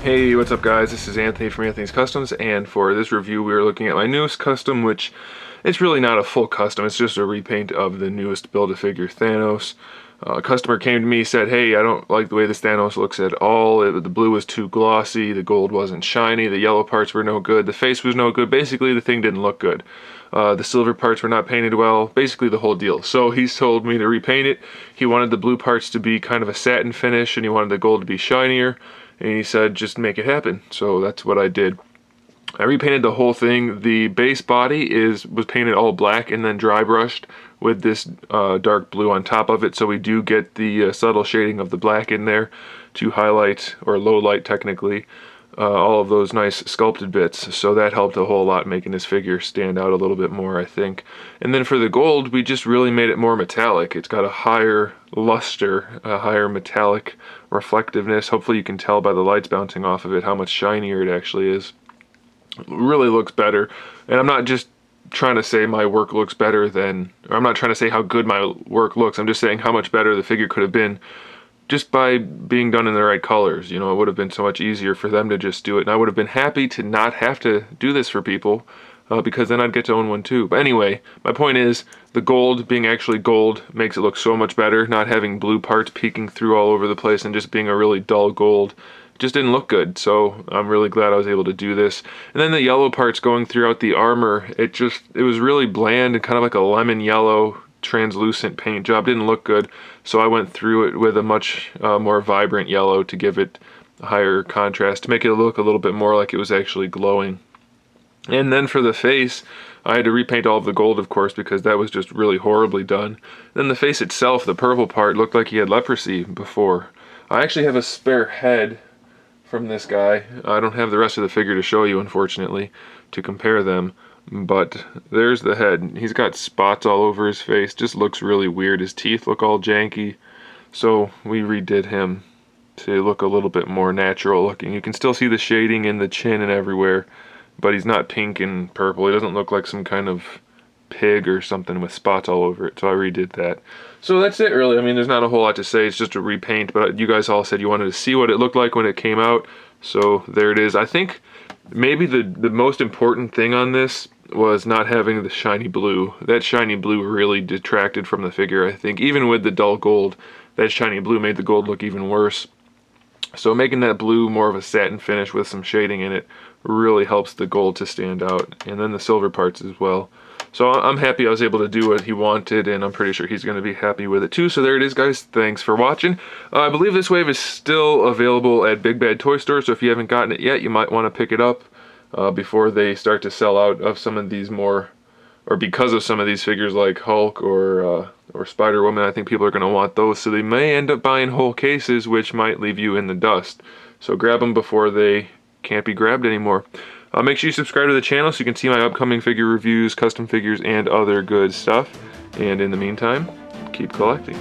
Hey, what's up guys? This is Anthony from Anthony's Customs, and for this review we are looking at my newest custom, which it's really not a full custom, it's just a repaint of the newest Build-A-Figure Thanos. A customer came to me, said, hey, I don't like the way this Thanos looks at all. The blue was too glossy, the gold wasn't shiny, the yellow parts were no good, the face was no good, basically the thing didn't look good. The silver parts were not painted well, basically the whole deal. So he's told me to repaint it. He wanted the blue parts to be kind of a satin finish, and he wanted the gold to be shinier. And he said, just make it happen. So that's what I did. I repainted the whole thing. The base body was painted all black and then dry brushed with this dark blue on top of it. So we do get the subtle shading of the black in there to highlight, or low light technically, all of those nice sculpted bits. So that helped a whole lot, making this figure stand out a little bit more, I think. And then for the gold, we just really made it more metallic. It's got a higher luster, a higher metallic reflectiveness. Hopefully you can tell by the lights bouncing off of it how much shinier it actually is. It really looks better. And I'm not just trying to say my work looks better than, or I'm not trying to say how good my work looks. I'm just saying how much better the figure could have been just by being done in the right colors. You know, it would have been so much easier for them to just do it. And I would have been happy to not have to do this for people, because then I'd get to own one too. But anyway, my point is, the gold being actually gold makes it look so much better. Not having blue parts peeking through all over the place and just being a really dull gold just didn't look good. So I'm really glad I was able to do this. And then the yellow parts going throughout the armor, it was really bland and kind of like a lemon yellow translucent paint job. Didn't look good. So I went through it with a much more vibrant yellow to give it a higher contrast, to make it look a little bit more like it was actually glowing. And then for the face, I had to repaint all of the gold, of course, because that was just really horribly done. Then the face itself, the purple part, looked like he had leprosy before. I actually have a spare head from this guy. I don't have the rest of the figure to show you, unfortunately, to compare them. But there's the head. He's got spots all over his face. Just looks really weird. His teeth look all janky. So we redid him to look a little bit more natural looking. You can still see the shading in the chin and everywhere, but he's not pink and purple. He doesn't look like some kind of pig or something with spots all over it. So I redid that. So that's it really. I mean, there's not a whole lot to say. It's just a repaint, but you guys all said you wanted to see what it looked like when it came out. So there it is. I think maybe the most important thing on this was not having the shiny blue. That shiny blue really detracted from the figure, I think. Even with the dull gold, that shiny blue made the gold look even worse. So making that blue more of a satin finish with some shading in it really helps the gold to stand out. And then the silver parts as well. So I'm happy I was able to do what he wanted, and I'm pretty sure he's going to be happy with it too. So there it is, guys. Thanks for watching. I believe this wave is still available at Big Bad Toy Store, so if you haven't gotten it yet, you might want to pick it up before they start to sell out of some of these more, or because of some of these figures like Hulk or Spider-Woman. I think people are going to want those, so they may end up buying whole cases, which might leave you in the dust. So grab them before they can't be grabbed anymore. Make sure you subscribe to the channel so you can see my upcoming figure reviews, custom figures, and other good stuff. And in the meantime, keep collecting.